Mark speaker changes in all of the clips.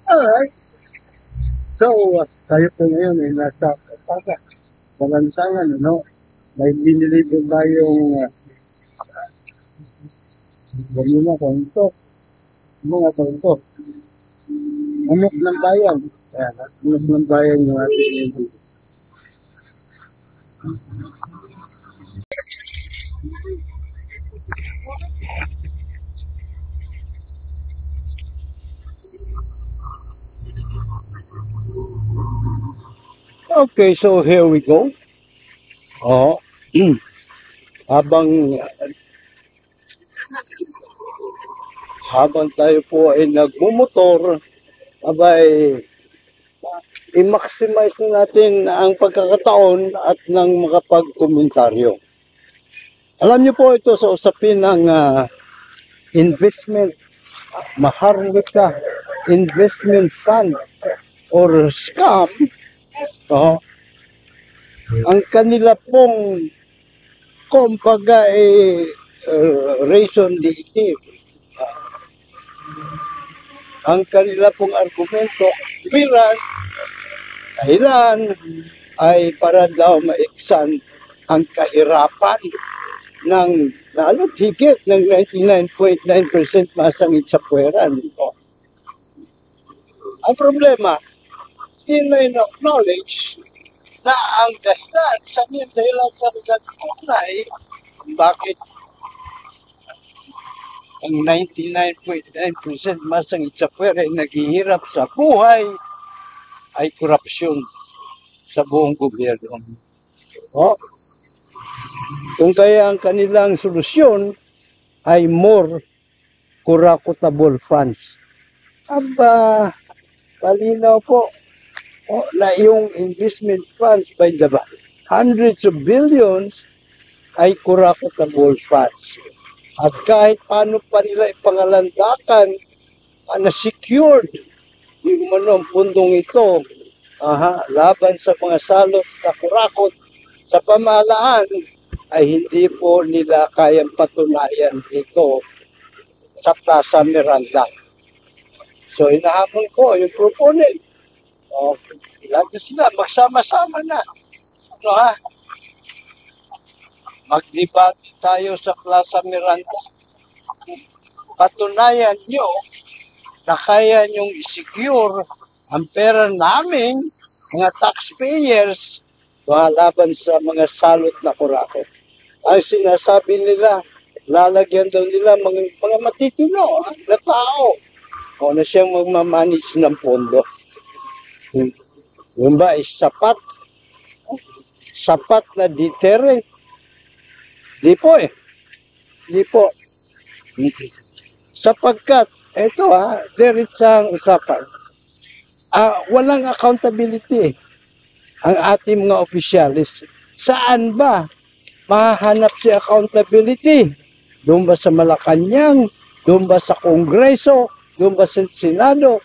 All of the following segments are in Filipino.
Speaker 1: Alright. So, tayo po ngayon ay nasa Pasaga, Balansangan, ano? May binilibog tayong mga konto. Manok ng bayan. Ayan, manok ng bayan yung ating hindi. Okay, so here we go. Oh, habang tayo po ay nagmumotor, abay, i-maximize na natin ang pagkakataon at nang makapag-komentaryo. Alam niyo po ito sa usapin ng investment, Maharlika Investment Fund or scam. Ang kanila pong kumbaga reason d'etre. Ang kanila pong argumento, dahilan ay para daw maiksan ang kahirapan ng lalo't higit ng 99.9% masangit sa puweran. Ang problema, hindi na in-acknowledge na ang dahilan sa nagkatunay bakit ang 99.9% masangit sa puwera ay naghihirap sa buhay ay korupsyon sa buong gobyerno. Kung kaya ang kanilang solusyon ay more corruptible funds. Aba, palinaw po na yung investment funds by the hundreds of billions ay corruptible funds. At kahit paano pa nila ipangalandakan na secured yung manong pundong ito laban sa mga salot na kurakot sa pamahalaan ay hindi po nila kayang patunayan ito sa Plaza Miranda. So inahamon ko yung proponent. Lagi sila magsama-sama na. Magdebate tayo sa Plaza Miranda. Patunayan nyo na kaya nyong i-secure ang pera namin, mga taxpayers, laban sa mga salot na kurakot. Ang sinasabi nila, lalagyan daw nila mga matitino na tao na siyang magmamanage ng pondo. Yung ba ay sapat na deterrent? Di po. Sapagkat, ito diretsang usapan. Walang accountability ang ating mga opisyalis. Saan ba mahahanap si accountability? Doon ba sa Malacanang? Doon ba sa Kongreso? Doon ba sa Senado?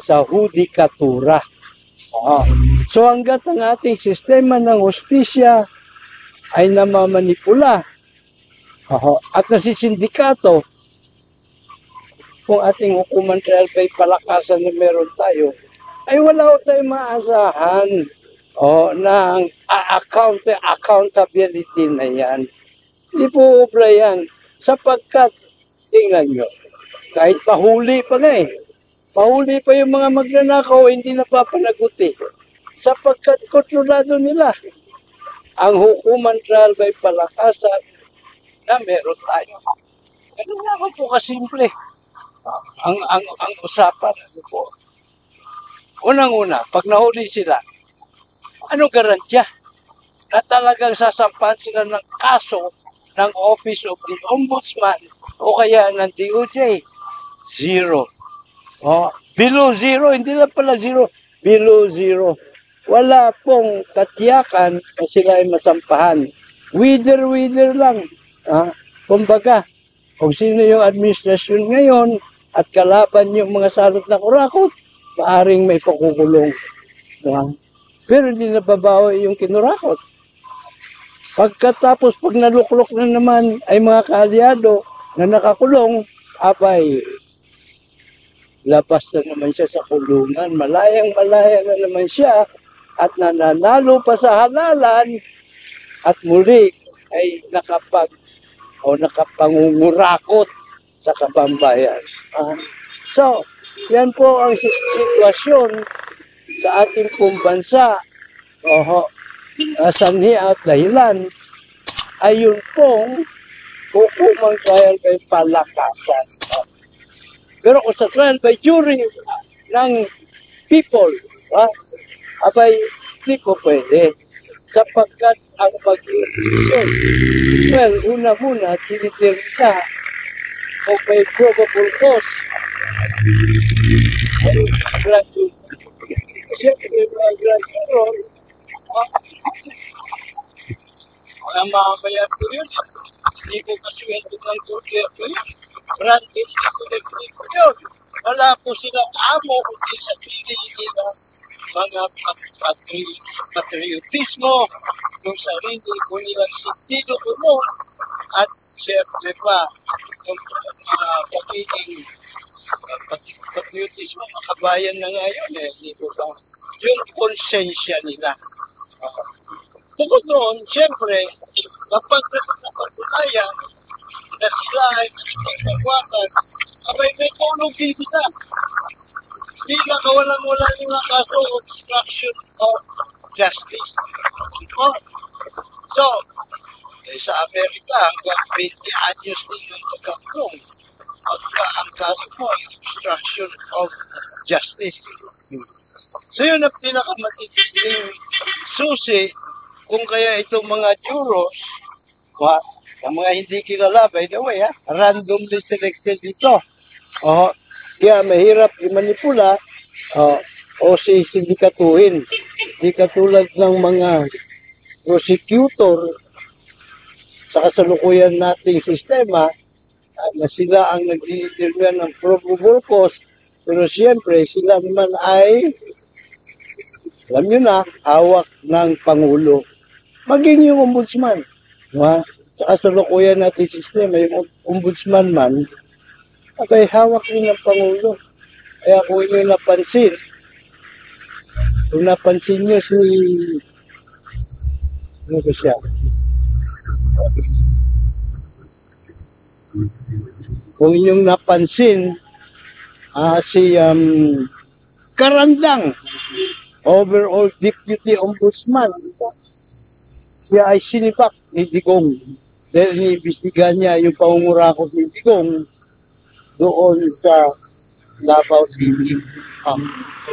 Speaker 1: Sa hudikatura. So hanggat ang ating sistema ng hustisya ay namamanipula at nasisindikato, kung ating hukuman trial by palakasan na meron tayo, ay wala tayong maasahan ng accountability na yan. Hindi po obra yan. Sapagkat, tingnan nyo, kahit pahuli pa nga pahuli pa yung mga magnanakaw, hindi napapanaguti. Sapagkat kontrolado nila ang hukuman trial by palakasan na meron tayo. Ganun naman po kasimple. Ang usapan po. Unang-una, pag nahuli sila, ano garantiya na talagang sasampahan sila ng kaso ng Office of the Ombudsman o kaya ng DOJ? Zero. Below zero, hindi lang pala zero, below zero. Wala pong katiyakan na sila ay masampahan. Wither lang. Kumbaga, kung sino yung administrasyon ngayon at kalaban yung mga salot na kurakot, maaring may pakukulong. Pero hindi nababawi yung kinurakot. Pagkatapos, pag naluklok na naman ay mga kaalyado na nakakulong, abay, labas na naman siya sa kulungan. Malayang-malaya na naman siya at nananalo pa sa halalan at muli ay nakapangungurakot sa kabambayan. So, yan po ang sitwasyon sa ating pong bansa. Sanhi at dahilan ay yun pong hukumang trial by palakasan. Pero kung sa trial by jury ng people, abay, hindi po pwede. Sapagkat ang pag-iisyon, well, una muna, tinitirta o may probable cause ay graduate. Siyempre, may graduate, ang mamamayar po yun. Hindi ko kaswento ng gobyerno yun. Branded selective po yun. Wala po silang amo kundi sa pili nila mga patriotismo, yung sarili po nilang sentido común, at siyempre pa, yung pagiging patriotismo, makabayan na ngayon hindi po ba? Yung konsensya nila. Bukod doon, siyempre, kapag napatunayan na sila ay pagkakwakan, abay may tulog din sila. Hindi na kawalang-walang yung kaso obstruction of justice. So, sa Amerika, hanggang 20 anyos din yung pagkakulong. Ang kaso mo ay obstruction of justice. So, yun ang pinakamatinding susi kung kaya itong mga jurors, ang mga hindi kilala, by the way, randomly selected ito. Kaya mahirap i-manipula o sindikatuhin. Di katulad ng mga prosecutor sa kasalukuyan nating sistema na sila ang nag-determine ng probable cause, pero siyempre sila naman ay, alam nyo na, hawak ng Pangulo. Maging yung ombudsman. Sa kasalukuyan nating sistema, yung ombudsman man, abay hawak rin ng Pangulo. Kaya kung inyo napansin, kung napansin nyo ano ba siya? Kung inyong napansin, si Karandang, overall deputy ombudsman, siya ay sinipak ni Digong dahil iniimbestigahan niya yung pangungurakot ni Digong doon sa Davao City.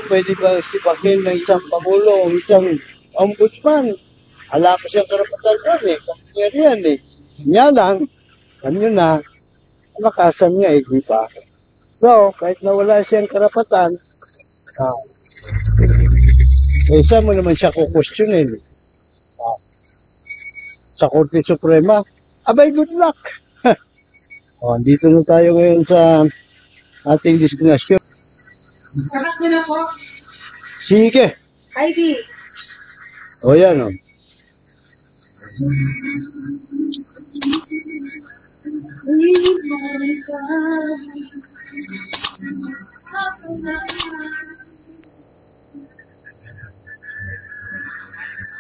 Speaker 1: Pwede ba sipakin ng isang Pangulo o isang ombudsman? Hala ko siyang karapatan doon kapangyarihan Niya lang, kanyo na, nakasan niya di ba? So, kahit nawala siyang karapatan, isa mo naman siya kukwestiyonin. Sa Korte Suprema, abay good luck. Dito na tayo ngayon sa ating destinasyon.
Speaker 2: Kakat mo na po.
Speaker 1: Sige.
Speaker 2: ID.
Speaker 1: Yan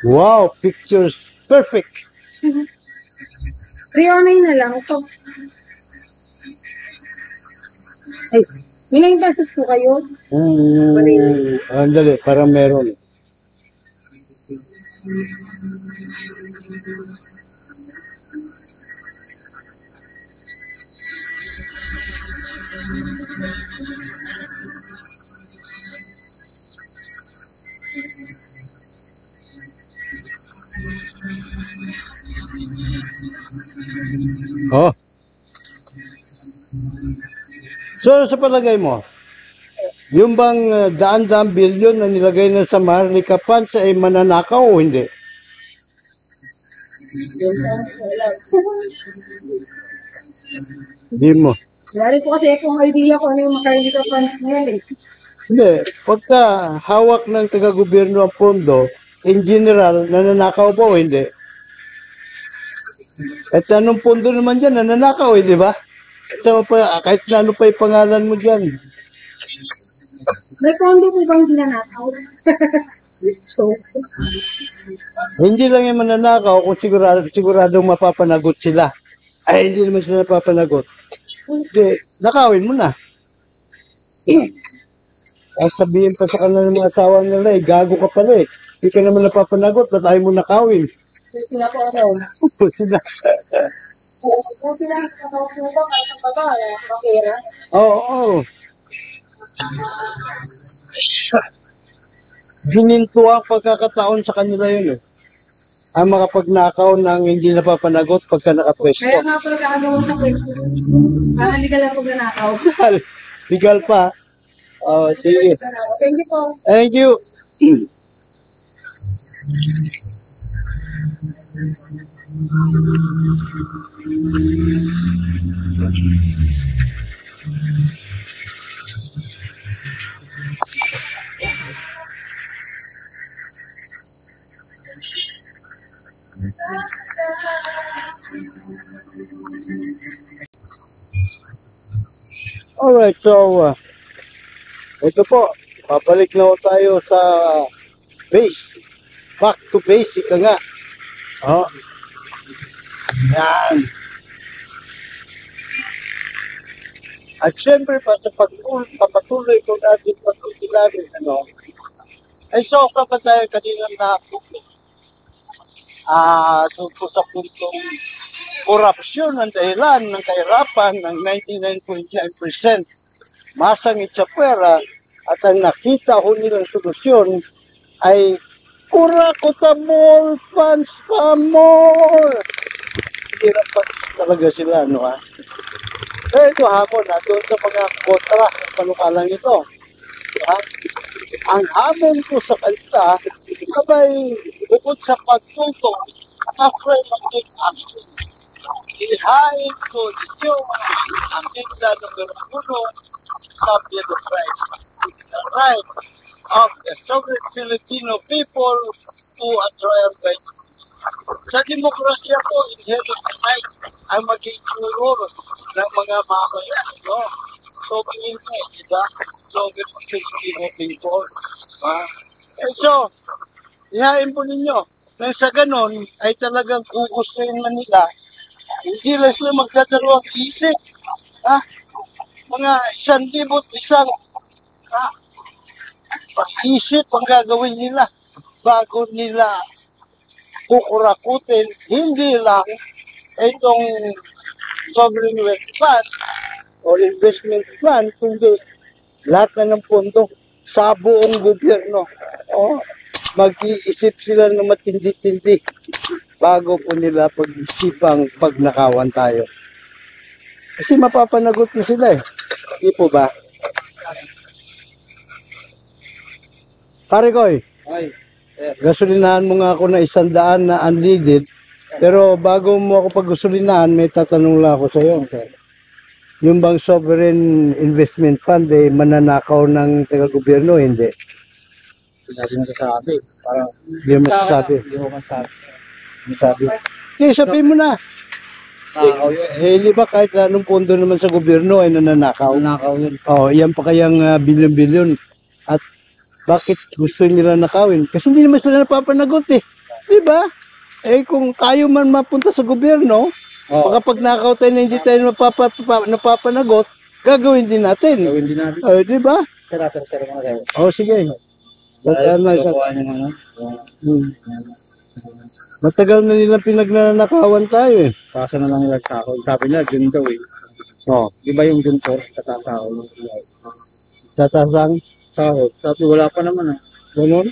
Speaker 1: Wow, pictures perfect.
Speaker 2: 309 na lang ito. Ay, may 9 pesos po kayo?
Speaker 1: Andali, parang meron. So, sa palagay mo, yung bang daan-daang bilyon na nilagay na sa Maharlika Funds ay mananakaw o hindi? Hindi mo.
Speaker 2: Lari po kasi kung idea ko ano yung Maharlika Funds na yan
Speaker 1: Hindi. Pagka hawak ng taga-gobyerno ang pondo, in general, nananakaw ba o hindi? At anong pondo naman dyan, nananakaw di ba? So, kahit na ano pa yung pangalan mo dyan.
Speaker 2: May pondo po bang dinanakaw? So,
Speaker 1: Hindi lang yung mananakaw kung siguradong mapapanagot sila. Ay, hindi naman sila napapanagot. Hindi, nakawin mo na. Tapos sabihin pa sa kanila ng mga asawa nila, gago ka pala eh. Hindi ka naman napapanagot, ba't ayaw mo nakawin?
Speaker 2: sila po araw.
Speaker 1: Upo sila.
Speaker 2: Kung sila nakakaw po ba, kahit ang baba, makira.
Speaker 1: Oo. Gininto ang pagkakataon sa kanila yun eh. Ang makapagnakaw ng hindi napapanagot pagka nakapwesto.
Speaker 2: Kaya nga po nagkakagawa sa pwesto. Para legal lang po nanakaw.
Speaker 1: Legal pa. Oh, sige.
Speaker 2: Thank you po.
Speaker 1: Thank you. Alright, so ito po, babalik na tayo sa base. Back to basic ka nga. Oh. Yan. At syempre pa sa papatuloy kung ating pagkutilamis, ay sausapan tayo kanina na tungkol sa puntong korupsyon ang dahilan ng kahirapan ng 99.9% masangit sa pera at ang nakita ho nilang solusyon ay Kurakutamol fans pa more. Hirap pa talaga sila, no ha? Kaya ito hamon na doon sa mga kontra ng panukalang ito. Ha? Ang hamon ko sa kanila, abay, bukod sa pagtutong, affirmative action. Ihain ko ninyo ang tigla ng Bermudo sa Bill of Rights. The right of the sovereign Filipino people to a trial by sa demokrasya po, inherent right ang maging juror ng mga mamayan, no? Sovereign eh, di ba? Sovereign Filipino people. So, ihain po ninyo nang sa ganon ay talagang kukustuhin man nila, hindi lang sila magdadalawang isip. Mga 1,100 isip ang gagawin nila bago nila kukurakutin hindi lang itong sovereign wealth fund or investment fund, kundi lahat na ng pondo sa buong gobyerno. Mag-iisip sila ng matindi-tindi bago po nila pag-isipang pagnakawan tayo. Kasi mapapanagot na sila eh. Di po ba? Pare Koy, gasolinahan mo nga ako na 100 na unleaded. Pero bago mo ako pag-gasolinahan, may tatanong lang ako sa iyo. Yung bang sovereign investment fund eh, mananakaw ng taga-gobyerno, hindi?
Speaker 3: Hindi masasabi. Parang,
Speaker 1: Hindi mo masasabi.
Speaker 3: Hindi mo masasabi.
Speaker 1: Masabi. Okay, sabihin mo na. Hindi ba kahit anong pondo naman sa gobyerno ay nananakaw?
Speaker 3: Nanakaw yun.
Speaker 1: Iyan pa kayang bilyon-bilyon. At bakit gusto nila nakawin? Kasi hindi naman sila napapanagot eh. Di ba? Kung tayo man mapunta sa gobyerno, baka pag nakaw tayo na hindi tayo napapanagot, gagawin din natin.
Speaker 3: Gawin din natin.
Speaker 1: Di ba?
Speaker 3: Sir, mga sir.
Speaker 1: Sige.
Speaker 3: Kukuha niyo
Speaker 1: Matagal na nilang pinagnanakawan tayo eh.
Speaker 3: Pasa na lang nila sa ako. Sabi nila, June daw eh. Di ba yung June 4, tatasaw ng PI?
Speaker 1: Tatasang?
Speaker 3: Sahod. Sabi, wala pa naman ah.
Speaker 1: Ganun?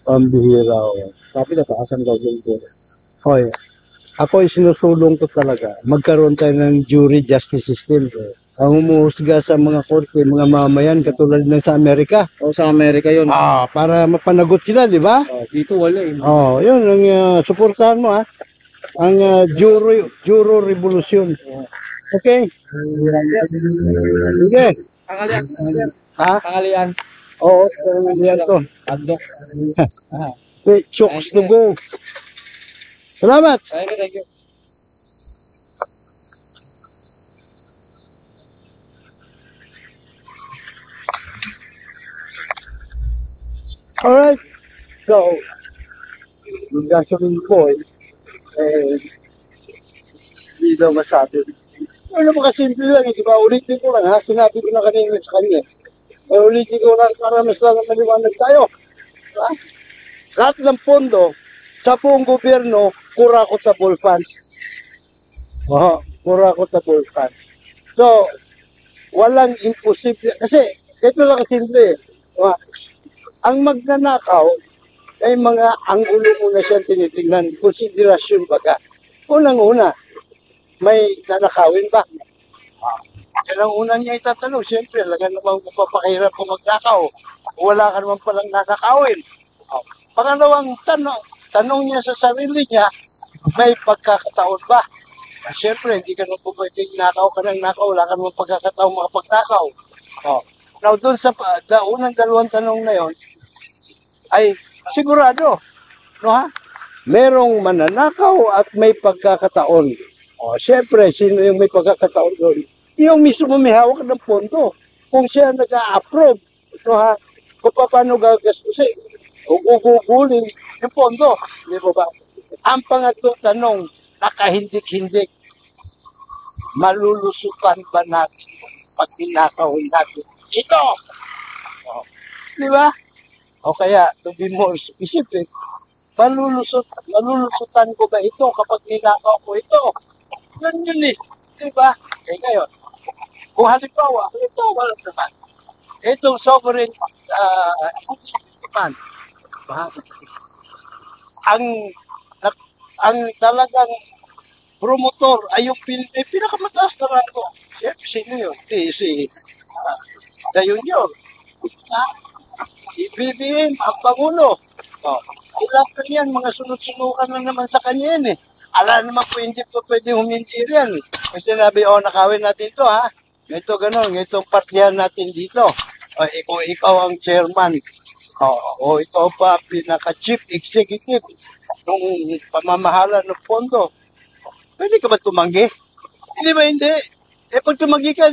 Speaker 1: Pambihira ako.
Speaker 3: Sabi, tatasan daw June 4.
Speaker 1: Hoy, ako ay sinusulong ko talaga. Magkaroon tayo ng jury justice system. Ang umuhusga sa mga korte, mga mamayan, katulad ng sa Amerika.
Speaker 3: Sa Amerika yun.
Speaker 1: Para mapanagot sila, di ba?
Speaker 3: Dito wala eh.
Speaker 1: Yun, ang suportahan mo ha. Ang Juro Revolution. Okay? Sige.
Speaker 3: Pangalian.
Speaker 1: Ha?
Speaker 3: Pangalian.
Speaker 1: Oo, yan to.
Speaker 3: Agdok.
Speaker 1: Wait, chokes to go. Salamat.
Speaker 3: Thank you.
Speaker 1: Alright. So, yung gasoline boy, hindi daw masabi. Ano ba kasimple lang, di ba? Ulitin ko lang, ha? Sinabi ko na kanina sa kanya. Ulitin ko lang para mas lang maliwanag tayo. Ha? Lahat ng pondo sa buong gobyerno, Kura-Kotable funds. Kura-Kotable funds. So, walang imposible. Kasi, ito lang kasimple. Ang magnanakaw, ay mga anggulo muna siyang tinitingnan, konsiderasyon baga. Unang-una, may nanakawin ba? Yan ang una niya itatanong, siyempre, laga namang mapapakahirap kung magnakaw. Wala ka naman palang nanakawin. Pangalawang tanong niya sa sarili niya, may pagkakataon ba? Siyempre, hindi ka naman pwedeng nakaw ka ng nakaw, wala ka naman pagkakataon makapagnakaw. Now, doon sa unang dalawang tanong na yon, ay sigurado, no ha? Merong mananakaw at may pagkakataon. Siyempre, sino yung may pagkakataon doon? Yung mismo may hawak ng pondo. Kung siya nag-a-approve, no ha? Kung paano gagastusin, gugugulin yung pondo. Di ba ba? Ang pangatlong tanong, nakahindik-hindik, malulusutan ba natin pag ninakawin natin? Ito! Di ba? O kaya, to be more specific, malulusutan ko ba ito kapag ninakaw ko ito? Yun eh. Diba? Eh ngayon, kung halimbawa, ito wala naman. Itong sovereign fund, ang talagang promotor ay yung pinakamataas na rango. Siyempre, sino yun? Si Dayunyor. Si BBM, ang Pangulo. Ilan ka yan, mga sunod-sunukan na naman sa kanya yan eh. Ala naman po, hindi po pwede humindir yan. Kasi sinabi, nakawin natin ito ha. Ito gano'n, itong partihan natin dito. Ikaw ang chairman. Ikaw pa pinaka-chief executive ng pamamahala ng pondo. Pwede ka ba tumanggi? Hindi ba hindi? Pag tumanggi ka,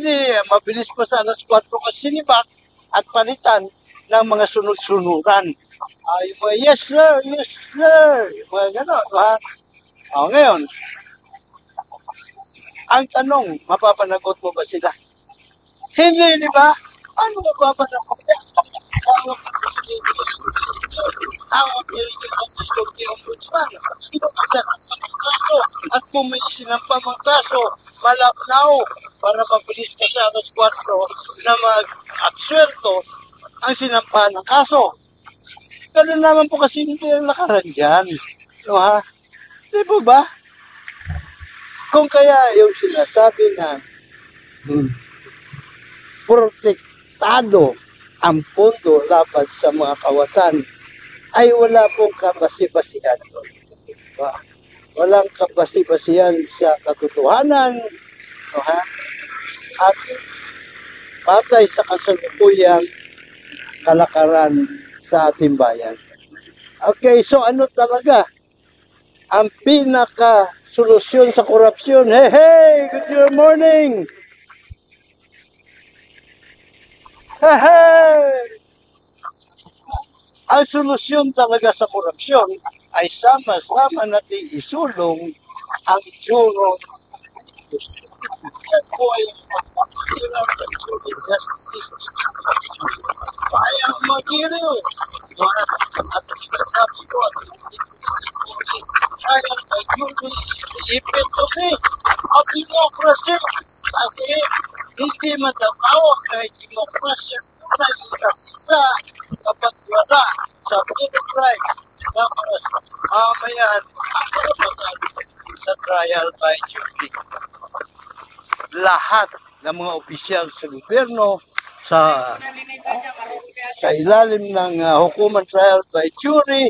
Speaker 1: mabilis pa sa alas 4 ka sinibak at palitan ng mga sunod-sunuran. Yung mga, yes sir, yung mga gano'n, ha? Ngayon, ang tanong, mapapanagot mo ba sila? Hindi, di ba? Ano mapapanagot niya? Hawak ang presidente, hawak niya rin yung Ombudsman, Ombudsman. Sino ang sasampang ng kaso? At kung may isinampang ang kaso, malapnaw para mabilis ka sa alas 4 na mag-akswerto ang sinampahan ng kaso. Ganun naman po kasi hindi ang lakaran dyan. No, ha? Di po ba? Kung kaya yung sinasabi na protektado ang pondo laban sa mga kawatan, ay wala pong kabasi-basihan doon. Diba? Walang kabasi-basihan sa katotohanan, no, ha? At patay sa kasalukuyang kalakaran sa ating bayan. Okay, so ano talaga ang pinaka-solusyon sa korupsyon? Hey, good morning! Hey! Ang solusyon talaga sa korupsyon ay sama-sama natin isulong ang juro. Yan po ay pagpapahirap ng justice system. Kaya mag-iriw. At sinasabi ko at kaya mag-iriw is the epitome of democracy. Kasi hindi matatawag na demokrasya na isa kapag wala sa enterprise ng mga mamayan ang karapatan sa trial by jury. Lahat ng mga opisyal sa gobyerno sa ilalim ng hukuman trial by jury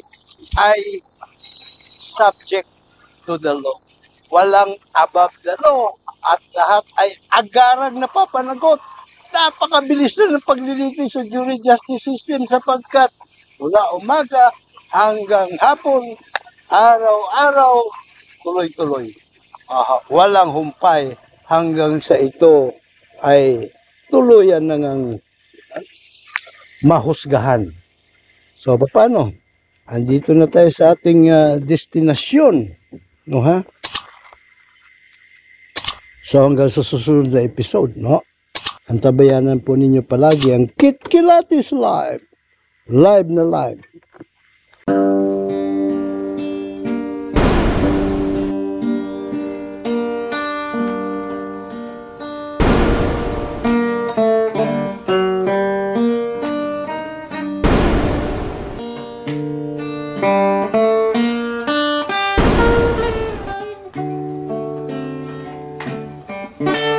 Speaker 1: ay subject to the law. Walang above the law at lahat ay agarang napapanagot. Napakabilis na ng paglilitis sa jury justice system sapagkat mula umaga hanggang hapon, araw-araw, tuloy-tuloy. Walang humpay hanggang sa ito ay tuluyan nang mahusgahan. So, paano? Andito na tayo sa ating destinasyon. No, ha? So, hanggang sa susunod na episode, no? Antabayanan po ninyo palagi ang Kitkilatis Live. Live na live.
Speaker 2: Thank you.